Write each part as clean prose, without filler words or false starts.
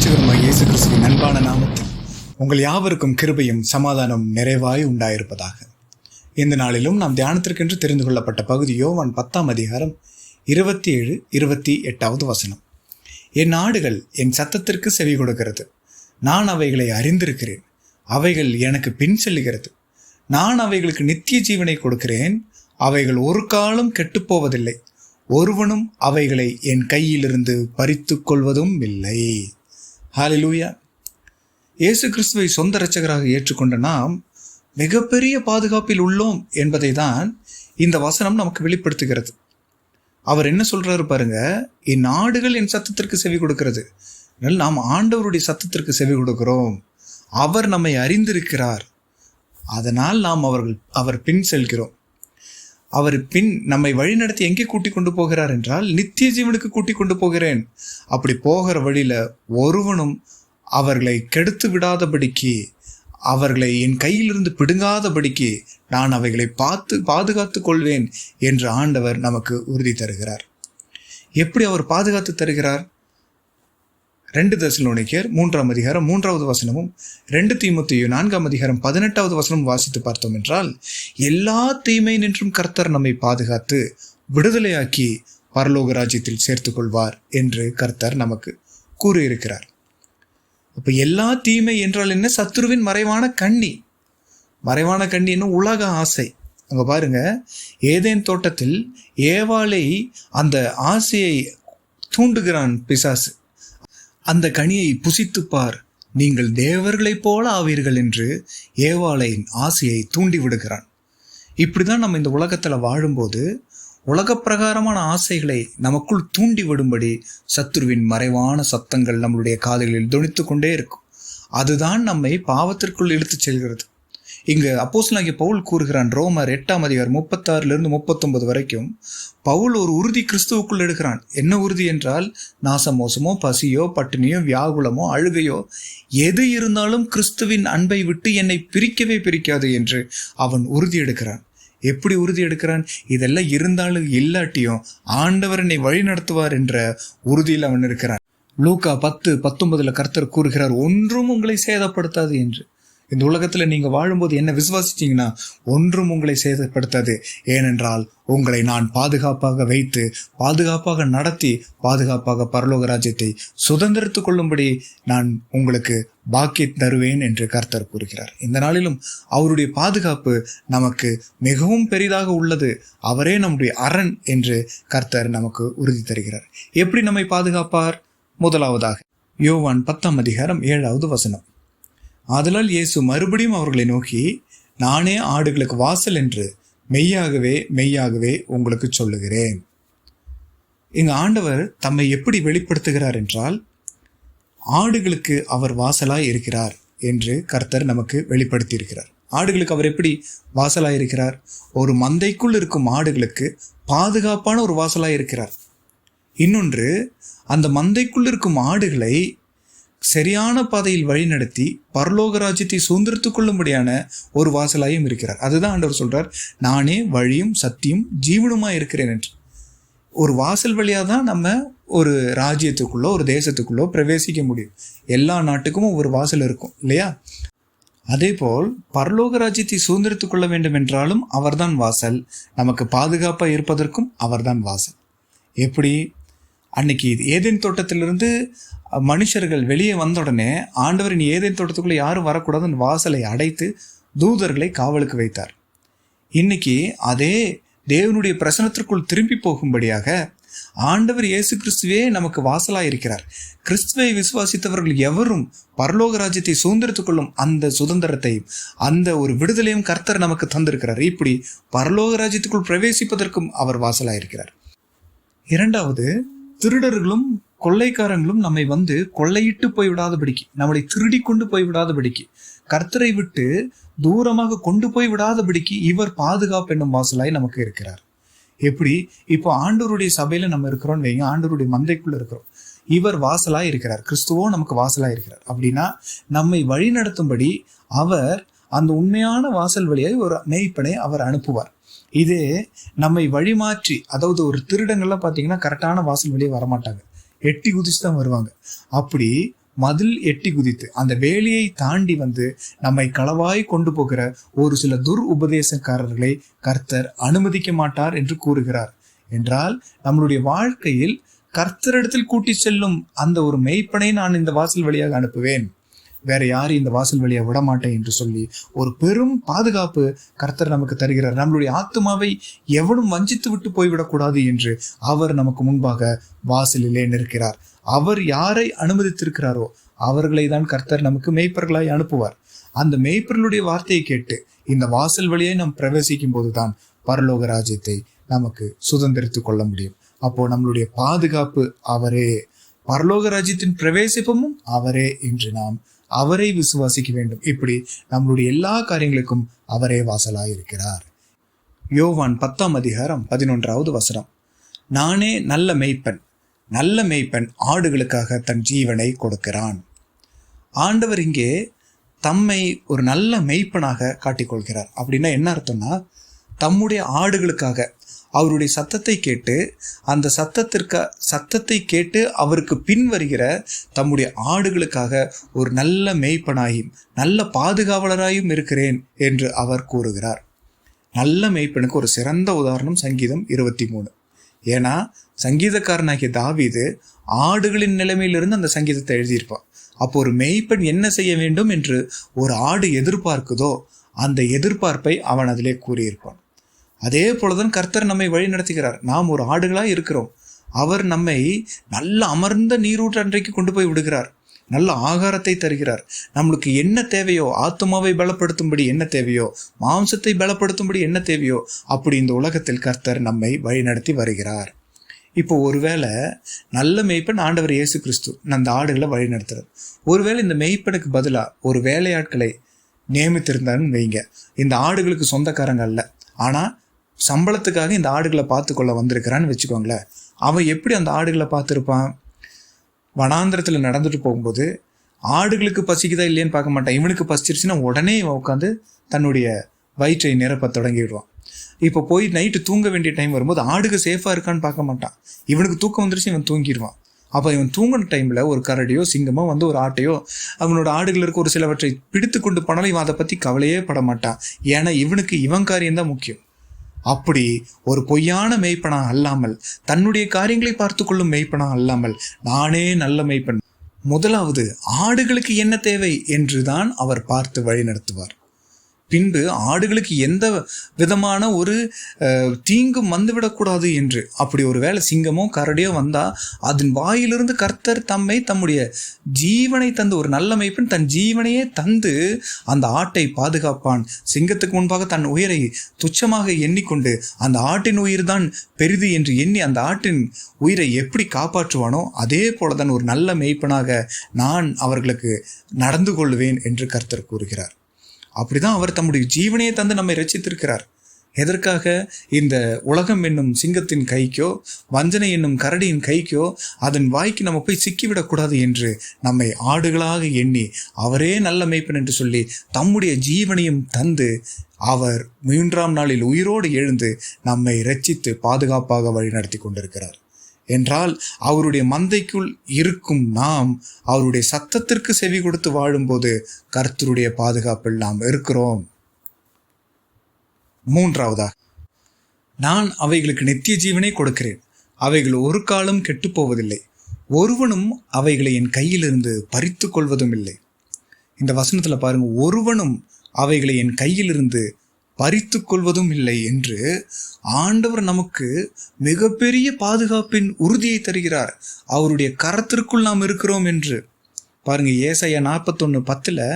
இரட்சகருமாகிய இயேசு கிறிஸ்துவின் அன்பான நாமத்தில் உங்கள் யாவருக்கும் கிருபையும் சமாதானம் நிறைவாய் உண்டாயிருப்பதாக. இந்த நாளிலும் நாம் தியானத்திற்கென்று தெரிந்து கொள்ளப்பட்ட பகுதி யோவான் 10ஆம் அதிகாரம் 27-28வது வசனம். என் ஆடுகள் என் சத்தத்திற்கு செவி கொடுக்கிறது, நான் அவைகளை அறிந்திருக்கிறேன், அவைகள் எனக்கு பின் செல்லுகிறது, நான் அவைகளுக்கு நித்திய ஜீவனை கொடுக்கிறேன், அவைகள் ஒரு காலம் கெட்டுப்போவதில்லை, ஒருவனும் அவைகளை என் கையிலிருந்து பறித்து கொள்வதும் இல்லை. ஹல்லேலூயா. இயேசு கிறிஸ்துவை சொந்த இரட்சகராக ஏற்றுக்கொண்ட நாம் மிகப்பெரிய பாதுகாப்பில் உள்ளோம் என்பதை தான் இந்த வசனம் நமக்கு வெளிப்படுத்துகிறது. அவர் என்ன சொல்றாரு பாருங்க, என் ஆடுகள் என் சத்தத்திற்கு செவி கொடுக்கிறது. நாம் ஆண்டவருடைய சத்தத்திற்கு செவி கொடுக்கிறோம். அவர் நம்மை அறிந்திருக்கிறார், அதனால் நாம் அவர் பின் செல்கிறோம். அவர் பின் நம்மை வழிநடத்தி எங்கே கூட்டி கொண்டு போகிறார் என்றால் நித்திய ஜீவனுக்கு கூட்டி கொண்டு போகிறேன். அப்படி போகிற வழியில ஒருவனும் அவர்களை கெடுத்து விடாதபடிக்கு, அவர்களை என் கையிலிருந்து பிடுங்காதபடிக்கு நான் அவைகளை பாதுகாத்து கொள்வேன் என்று ஆண்டவர் நமக்கு உறுதி தருகிறார். எப்படி அவர் பாதுகாத்து தருகிறார்? 2 தெசலோனிக்கேயர் 3ஆம் அதிகாரம் 3வது வசனமும் 2 தீமோத்தேயு 4ஆம் அதிகாரம் 18வது வசனமும் வாசித்து பார்த்தோம் என்றால், எல்லா தீமை நின்றும் கர்த்தர் நம்மை பாதுகாத்து விடுதலையாக்கி பரலோக ராஜ்யத்தில் சேர்த்து கொள்வார் என்று கர்த்தர் நமக்கு கூறியிருக்கிறார். அப்ப எல்லா தீமை என்றால் என்ன? சத்துருவின் மறைவான கண்ணி. மறைவான கண்ணி என்ன? உலக ஆசை. அங்க பாருங்க, ஏதேன் தோட்டத்தில் ஏவாளை அந்த ஆசையை தூண்டுகிறான் பிசாசு. அந்த கனியை புசித்துப்பார், நீங்கள் தேவர்களைப் போல ஆவீர்கள் என்று ஏவாளையின் ஆசையை தூண்டி விடுகிறான். இப்படிதான் நம்ம இந்த உலகத்துல வாழும்போது உலக பிரகாரமான ஆசைகளை நமக்குள் தூண்டி விடும்படி சத்துருவின் மறைவான சத்தங்கள் நம்மளுடைய காதுகளில் தொனித்து கொண்டே இருக்கும். அதுதான் நம்மை பாவத்திற்குள் இழுத்துச் செல்கிறது. இங்கு அப்போஸ்தலனாகிய பவுல் கூறுகிறான், ரோமர் 8ஆம் அதிகாரம் 36 39 வரைக்கும் பவுல் ஒரு உறுதி கிறிஸ்துவுக்குள் எடுக்கிறான். என்ன உறுதி என்றால், நாசமோசமோ பசியோ பட்டினியோ வியாகுலமோ அழுகையோ எது இருந்தாலும் கிறிஸ்துவின் அன்பை விட்டு என்னை பிரிக்கவே பிரிக்காது என்று அவன் உறுதி எடுக்கிறான். எப்படி உறுதி எடுக்கிறான்? இதெல்லாம் இருந்தாலும் இல்லாட்டியும் ஆண்டவர் என்னை வழி நடத்துவார் என்ற உறுதியில் அவன் இருக்கிறான். லூக்கா 10:19 கர்த்தர் கூறுகிறார், ஒன்றும் உங்களை சேதப்படுத்தாது என்று. இந்த உலகத்துல நீங்க வாழும்போது என்ன விசுவாசிச்சீங்கன்னா ஒன்றும் உங்களை சேதப்படுத்தாது. ஏனென்றால் உங்களை நான் பாதுகாப்பாக வைத்து பாதுகாப்பாக நடத்தி பாதுகாப்பாக பரலோக ராஜ்யத்தை சுதந்திரத்துக் கொள்ளும்படி நான் உங்களுக்கு பாக்கியம் தருவேன் என்று கர்த்தர் கூறுகிறார். இந்த நாளிலும் அவருடைய பாதுகாப்பு நமக்கு மிகவும் பெரிதாக உள்ளது. அவரே நம்முடைய அரண் என்று கர்த்தர் நமக்கு உறுதி தருகிறார். எப்படி நம்மை பாதுகாப்பார்? முதலாவதாக யோவான் 10ஆம் அதிகாரம் 7வது வசனம். ஆதலால் இயேசு மறுபடியும் அவர்களை நோக்கி, நானே ஆடுகளுக்கு வாசல் என்று மெய்யாகவே மெய்யாகவே உங்களுக்கு சொல்லுகிறேன். இங்கு ஆண்டவர் தம்மை எப்படி வெளிப்படுத்துகிறார் என்றால், ஆடுகளுக்கு அவர் வாசலாய் இருக்கிறார் என்று கர்த்தர் நமக்கு வெளிப்படுத்தி இருக்கிறார். ஆடுகளுக்கு அவர் எப்படி வாசலாய் இருக்கிறார்? ஒரு மந்தைக்குள் இருக்கும் ஆடுகளுக்கு பாதுகாப்பான ஒரு வாசலாய் இருக்கிறார். இன்னொன்று, அந்த மந்தைக்குள் இருக்கும் ஆடுகளை சரியான பாதையில் வழிநடத்தி பரலோக ராஜ்யத்தை சுதந்திரத்துக் கொள்ளும்படியான ஒரு வாசலாயும் இருக்கிறார். அதுதான் ஆண்டவர் சொல்றார், நானே வழியும் சத்தியும் ஜீவனுமா இருக்கிறேன் என்று. ஒரு வாசல் வழியா தான் நம்ம ஒரு ராஜ்யத்துக்குள்ளோ ஒரு தேசத்துக்குள்ளோ பிரவேசிக்க முடியும். எல்லா நாட்டுக்கும் ஒரு வாசல் இருக்கும் இல்லையா? அதே போல் பரலோக ராஜ்யத்தை சுதந்திரத்துக் கொள்ள வேண்டும் என்றாலும் அவர்தான் வாசல். நமக்கு பாதுகாப்பா இருப்பதற்கும் அவர்தான் வாசல். எப்படி? அன்னைக்கு ஏதேன் தோட்டத்திலிருந்து மனுஷர்கள் வெளியே வந்த உடனே ஆண்டவரின் ஏதேன் தோட்டத்துக்குள்ள யாரும் வரக்கூடாதுன்னு வாசலை அடைத்து தூதர்களை காவலுக்கு வைத்தார். இன்னைக்கு அதே தேவனுடைய பிரசனத்திற்குள் திரும்பி போகும்படியாக ஆண்டவர் இயேசு கிறிஸ்துவே நமக்கு வாசலாய் இருக்கிறார். கிறிஸ்துவை விசுவாசித்தவர்கள் எவரும் பரலோக ராஜ்யத்தை சுதந்திரத்துக் கொள்ளும் அந்த சுதந்திரத்தையும் அந்த ஒரு விடுதலையும் கர்த்தர் நமக்கு தந்திருக்கிறார். இப்படி பரலோக ராஜ்யத்துக்குள் பிரவேசிப்பதற்கும் அவர் வாசலாயிருக்கிறார். இரண்டாவது, திருடர்களும் கொள்ளைக்காரங்களும் நம்மை வந்து கொள்ளையிட்டு போய்விடாதபடிக்கு, நம்மளை திருடி கொண்டு போய்விடாதபடிக்கு, கர்த்தரை விட்டு தூரமாக கொண்டு போய் விடாதபடிக்கு இவர் பாதுகாப்பு என்னும் வாசலாய் நமக்கு இருக்கிறார். எப்படி? இப்போ ஆண்டவருடைய சபையில நம்ம இருக்கிறோம்னு வைங்க, ஆண்டவருடைய மந்தைக்குள்ள இருக்கிறோம், இவர் வாசலாய் இருக்கிறார், கிறிஸ்துவோ நமக்கு வாசலாய் இருக்கிறார். அப்படின்னா நம்மை வழி நடத்தும்படி அவர் அந்த உண்மையான வாசல் வழியாய் ஒரு மேய்ப்பனை அவர் அனுப்புவார். இதே நம்மை வழிமாற்றி, அதாவது ஒரு திருடங்கள்லாம் பார்த்தீங்கன்னா கரெக்டான வாசல் வழியே வரமாட்டாங்க, எட்டி குதிச்சு தான் வருவாங்க. அப்படி மதில் எட்டி குதித்து அந்த வேலியை தாண்டி வந்து நம்மை களவாய் கொண்டு போகிற ஒரு சில உபதேசக்காரர்களை கர்த்தர் அனுமதிக்க மாட்டார் என்று கூறுகிறார். என்றால் நம்மளுடைய வாழ்க்கையில் கர்த்தரிடத்தில் கூட்டி செல்லும் அந்த ஒரு மெய்ப்பனை நான் இந்த வாசல் வழியாக அனுப்புவேன், வேற யாரும் இந்த வாசல் வழியா விடமாட்டேன் என்று சொல்லி ஒரு பெரும் பாதுகாப்பு கர்த்தர் நமக்கு தருகிறார். நம்மளுடைய ஆத்துமாவை எவனும் வஞ்சித்து விட்டு போய்விடக்கூடாது என்று அவர் நமக்கு முன்பாக வாசலிலே நிற்கிறார். அவர் யாரை அனுமதித்திருக்கிறாரோ அவர்களை தான் கர்த்தர் நமக்கு மேய்ப்பர்களாய் அனுப்புவார். அந்த மேய்ப்பர்களுடைய வார்த்தையை கேட்டு இந்த வாசல் வழியை நாம் பிரவேசிக்கும் போதுதான் பரலோக ராஜ்யத்தை நமக்கு சுதந்திரித்துக் கொள்ள முடியும். அப்போ நம்மளுடைய பாதுகாப்பு அவரே, பரலோக ராஜ்யத்தின் பிரவேசிப்பமும் அவரே என்று நாம் அவரை விசுவாசிக்க வேண்டும். இப்படி நம்மளுடைய எல்லா காரியங்களுக்கும் அவரே வாசலாயிருக்கிறார். யோவான் 10:11 நானே நல்ல மேய்ப்பன், நல்ல மேய்ப்பன் ஆடுகளுக்காக தன் ஜீவனை கொடுக்கிறான். ஆண்டவர் இங்கே தம்மை ஒரு நல்ல மேய்ப்பனாக காட்டிக்கொள்கிறார். அப்படின்னா என்ன அர்த்தம்னா, தம்முடைய ஆடுகளுக்காக அவருடைய சத்தத்தை கேட்டு அந்த சத்தத்தை கேட்டு அவருக்கு பின் வருகிற தம்முடைய ஆடுகளுக்காக ஒரு நல்ல மேய்ப்பனாயும் நல்ல பாதுகாவலராயும் இருக்கிறேன் என்று அவர் கூறுகிறார். நல்ல மேய்ப்பனுக்கு ஒரு சிறந்த உதாரணம் சங்கீதம் 23. ஏன்னா சங்கீதக்காரனாகிய தாவீது ஆடுகளின் நிலைமையிலிருந்து அந்த சங்கீதத்தை எழுதியிருப்பான். அப்போ ஒரு மேய்ப்பன் என்ன செய்ய வேண்டும் என்று ஒரு ஆடு எதிர்பார்க்குதோ அந்த எதிர்பார்ப்பை அவன் அதிலே கூறியிருப்பான். அதே போலதான் கர்த்தர் நம்மை வழி நடத்துகிறார். நாம் ஒரு ஆடுகளாய் இருக்கிறோம். அவர் நம்மை நல்ல அமர்ந்த நீரூற்று அன்றைக்கு கொண்டு போய் விடுகிறார். நல்ல ஆகாரத்தை தருகிறார். நம்மளுக்கு என்ன தேவையோ, ஆத்துமாவை பலப்படுத்தும்படி என்ன தேவையோ, மாம்சத்தை பலப்படுத்தும்படி என்ன தேவையோ, அப்படி இந்த உலகத்தில் கர்த்தர் நம்மை வழி நடத்தி வருகிறார். இப்போ ஒருவேளை நல்ல மேய்ப்பன் ஆண்டவர் இயேசு கிறிஸ்து அந்த ஆடுகளை வழி நடத்துறார். ஒருவேளை இந்த மேய்ப்பனுக்கு பதிலாக ஒரு வேலையாட்களை நியமித்திருந்தாருன்னு வைங்க. இந்த ஆடுகளுக்கு சொந்தக்காரங்க அல்ல, ஆனால் சம்பளத்துக்காக இந்த ஆடுகளை பார்த்து கொள்ள வந்திருக்கிறான்னு வச்சுக்கோங்களேன். அவன் எப்படி அந்த ஆடுகளை பார்த்துருப்பான்? வனாந்திரத்தில் நடந்துட்டு போகும்போது ஆடுகளுக்கு பசிக்குதா இல்லையான்னு பார்க்க மாட்டான். இவனுக்கு பசிச்சிருச்சுன்னா உடனே இவன் உட்காந்து தன்னுடைய வயிற்றை நிரப்ப தொடங்கிடுவான். இப்போ போய் நைட்டு தூங்க வேண்டிய டைம் வரும்போது ஆடுக்கு சேஃபாக இருக்கான்னு பார்க்க மாட்டான். இவனுக்கு தூக்கம் வந்துருச்சு, இவன் தூங்கிடுவான். அப்போ இவன் தூங்கின டைமில் ஒரு கரடியோ சிங்கமோ வந்து ஒரு ஆட்டையோ அவனோட ஆடுகளுக்கு ஒரு சிலவற்றை பிடித்து கொண்டு போனாலும் இவன் அதை பற்றி கவலையே பட மாட்டான். ஏன்னா இவனுக்கு இவன் காரியம்தான் முக்கியம். அப்படி ஒரு பொய்யான மெய்ப்பனா அல்லாமல், தன்னுடைய காரியங்களை பார்த்து கொள்ளும் மெய்ப்பனா அல்லாமல், நானே நல்ல மெய்ப்பன், முதலாவது ஆடுகளுக்கு என்ன தேவை என்றுதான் அவர் பார்த்து வழி நடத்துவார். பின்பு ஆடுகளுக்கு எந்த விதமான ஒரு தீங்கும் வந்துவிடக்கூடாது என்று. அப்படி ஒரு வேளை சிங்கமோ கரடியோ வந்தா அதன் வாயிலிருந்து கர்த்தர் தம்முடைய ஜீவனை தந்து, ஒரு நல்ல மேய்ப்பன் தன் ஜீவனையே தந்து அந்த ஆட்டை பாதுகாப்பான். சிங்கத்துக்கு முன்பாக தன் உயிரை துச்சமாக எண்ணிக்கொண்டு அந்த ஆட்டின் உயிர் தான் பெரிது என்று எண்ணி அந்த ஆட்டின் உயிரை எப்படி காப்பாற்றுவானோ அதே போலதான் ஒரு நல்ல மேய்ப்பனாக நான் அவர்களுக்கு நடந்து கொள்வேன் என்று கர்த்தர் கூறுகிறார். அப்படிதான் அவர் தம்முடைய ஜீவனையை தந்து நம்மை ரட்சித்திருக்கிறார். எதற்காக? இந்த உலகம் என்னும் சிங்கத்தின் கைக்கோ, வஞ்சனை என்னும் கரடியின் கைக்கோ, அதன் வாய்க்கு நம்ம போய் சிக்கிவிடக்கூடாது என்று நம்மை ஆடுகளாக எண்ணி அவரே நல்ல மேய்ப்பன் என்று சொல்லி தம்முடைய ஜீவனையும் தந்து அவர் 3ஆம் நாளில் உயிரோடு எழுந்து நம்மை ரட்சித்து பாதுகாப்பாக வழி நடத்தி கொண்டிருக்கிறார். என்றால் அவருடைய மந்தைக்குள் இருக்கும் நாம் அவருடைய சத்தத்திற்கு செவி கொடுத்து வாழும்போது கர்த்தருடைய பாதுகாப்பில் நாம் இருக்கிறோம். 3ஆவதாக, நான் அவைகளுக்கு நித்திய ஜீவனை கொடுக்கிறேன், அவைகள் ஒரு காலம் கெட்டு போவதில்லை, ஒருவனும் அவைகளை என் கையிலிருந்து பறித்து கொள்வதும் இல்லை. இந்த வசனத்துல பாருங்க, ஒருவனும் அவைகளை என் கையிலிருந்து பறித்து கொள்வதும் இல்லை என்று ஆண்டவர் நமக்கு மிகப்பெரிய பாதுகாப்பின் உறுதியை தருகிறார். அவருடைய கரத்திற்குள் நாம் இருக்கிறோம் என்று பாருங்க. ஏசாயா 41:10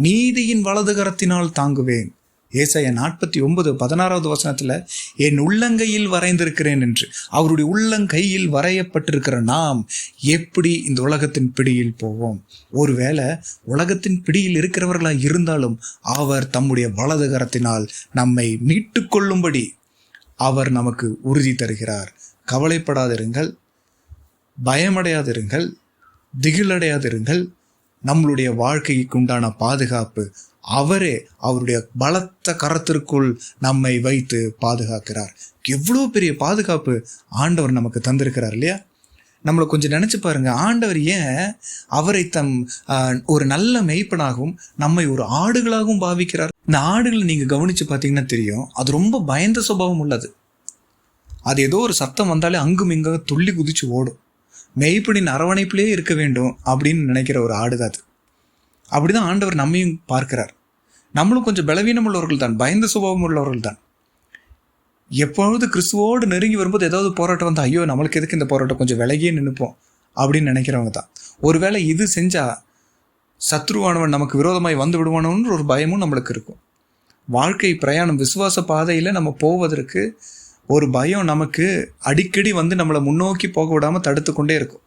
நீதியின் வலது கரத்தினால் தாங்குவேன். ஏசாயா 49:16 என் உள்ளங்கையில் வரைந்திருக்கிறேன் என்று. அவருடைய உள்ளங்கையில் வரையப்பட்டிருக்கிற நாம் எப்படி இந்த உலகத்தின் பிடியில் போவோம்? ஒருவேளை உலகத்தின் பிடியில் இருக்கிறவர்களாக இருந்தாலும் அவர் தம்முடைய வலது கரத்தினால் நம்மை மீட்டு கொள்ளும்படி அவர் நமக்கு உறுதி தருகிறார். கவலைப்படாதிருங்கள், பயமடையாதிருங்கள், திகிலடையாதிருங்கள். நம்மளுடைய வாழ்க்கைக்கு உண்டான பாதுகாப்பு அவரே அவருடைய பலத்த கரத்திற்குள் நம்மை வைத்து பாதுகாக்கிறார். எவ்வளோ பெரிய பாதுகாப்பு ஆண்டவர் நமக்கு தந்திருக்கிறார் இல்லையா? நம்மளை கொஞ்சம் நினச்சி பாருங்க, ஆண்டவர் ஏன் அவரை ஒரு நல்ல மெய்ப்பனாகவும் நம்மை ஒரு ஆடுகளாகவும் பாவிக்கிறார்? இந்த ஆடுகளை நீங்கள் கவனித்து பார்த்தீங்கன்னா தெரியும், அது ரொம்ப பயந்த சுபாவம் உள்ளது. அது ஏதோ ஒரு சத்தம் வந்தாலே அங்கும் இங்கு துள்ளி குதிச்சு ஓடும். மெய்ப்பனின் அரவணைப்பிலே இருக்க வேண்டும் அப்படின்னு நினைக்கிற ஒரு ஆடுதான் அது. அப்படிதான் ஆண்டவர் நம்மையும் பார்க்கிறார். நம்மளும் கொஞ்சம் பலவீனம் உள்ளவர்கள் தான், பயந்த சுபாவம் உள்ளவர்கள் தான். எப்பொழுது கிறிஸ்துவோடு நெருங்கி வரும்போது ஏதாவது போராட்டம் வந்து, ஐயோ நம்மளுக்கு எதுக்கு இந்த போராட்டம், கொஞ்சம் விலகியே நினைப்போம் அப்படின்னு நினைக்கிறவங்க தான். ஒருவேளை இது செஞ்சால் சத்ருவானவன் நமக்கு விரோதமாய் வந்து விடுவானோன்னு ஒரு பயமும் நம்மளுக்கு இருக்கும். வாழ்க்கை பிரயாணம் விசுவாச பாதையில் நம்ம போவதற்கு ஒரு பயம் நமக்கு அடிக்கடி வந்து நம்மளை முன்னோக்கி போக விடாமல் தடுத்து கொண்டே இருக்கும்.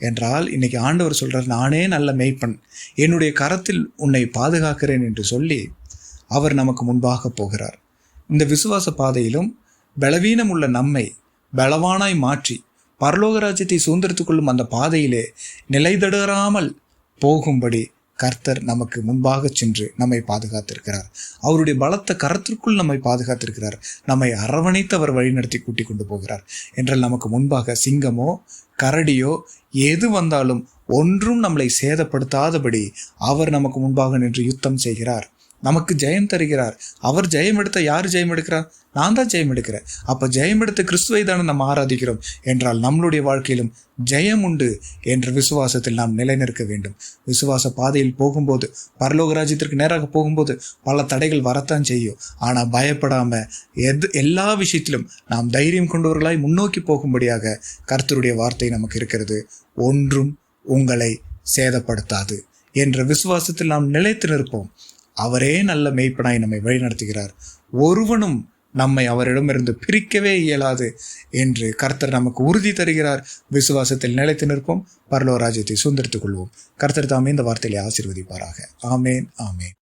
என்றால் இன்னைக்கு ஆண்டவர் சொல்கிறார், நானே நல்ல மேய்ப்பன், என்னுடைய கரத்தில் உன்னை பாதுகாக்கிறேன் என்று சொல்லி அவர் நமக்கு முன்பாக போகிறார். இந்த விசுவாச பாதையிலும் பலவீனம் உள்ள நம்மை பலவானாய் மாற்றி பரலோக ராஜ்யத்தை சுதந்திரத்துக் கொள்ளும் அந்த பாதையிலே நிலைதடராமல் போகும்படி கர்த்தர் நமக்கு முன்பாக சென்று நம்மை பாதுகாத்திருக்கிறார். அவருடைய பலத்த கரத்திற்குள் நம்மை பாதுகாத்திருக்கிறார். நம்மை அரவணைத்து அவர் வழிநடத்தி கூட்டி கொண்டு போகிறார். என்றால் நமக்கு முன்பாக சிங்கமோ கரடியோ எது வந்தாலும் ஒன்றும் நம்மளை சேதப்படுத்தாதபடி அவர் நமக்கு முன்பாக நின்று யுத்தம் செய்கிறார், நமக்கு ஜெயம் தருகிறார். அவர் ஜெயம் எடுத்த யார் ஜெயம் எடுக்கிறார்? நான் தான் ஜெயம் எடுக்கிறேன். அப்போ ஜெயம் எடுத்த கிறிஸ்துவை தானே நம்ம ஆராதிக்கிறோம். என்றால் நம்மளுடைய வாழ்க்கையிலும் ஜெயம் உண்டு என்ற விசுவாசத்தில் நாம் நிலைநிற்க வேண்டும். விசுவாச பாதையில் போகும்போது, பரலோக ராஜ்யத்திற்கு நேராக போகும்போது பல தடைகள் வரத்தான் செய்யும். ஆனால் பயப்படாம எல்லா விஷயத்திலும் நாம் தைரியம் கொண்டவர்களாய் முன்னோக்கி போகும்படியாக கர்த்தருடைய வார்த்தை நமக்கு இருக்கிறது. ஒன்றும் உங்களை சேதப்படுத்தாது என்ற விசுவாசத்தில் நாம் நிலைத்து நிற்போம். அவரே நல்ல மேய்ப்பனாய் நம்மை வழிநடத்துகிறார். ஒருவனும் நம்மை அவரிடமிருந்து பிரிக்கவே இயலாது என்று கர்த்தர் நமக்கு உறுதி தருகிறார். விசுவாசத்தில் நிலைத்து நிற்போம், பரலோக ராஜ்யத்தை சுதந்திரித்துக் கொள்வோம். கர்த்தர் தாமே இந்த வார்த்தையை ஆசீர்வதிப்பாராக. ஆமேன், ஆமேன்.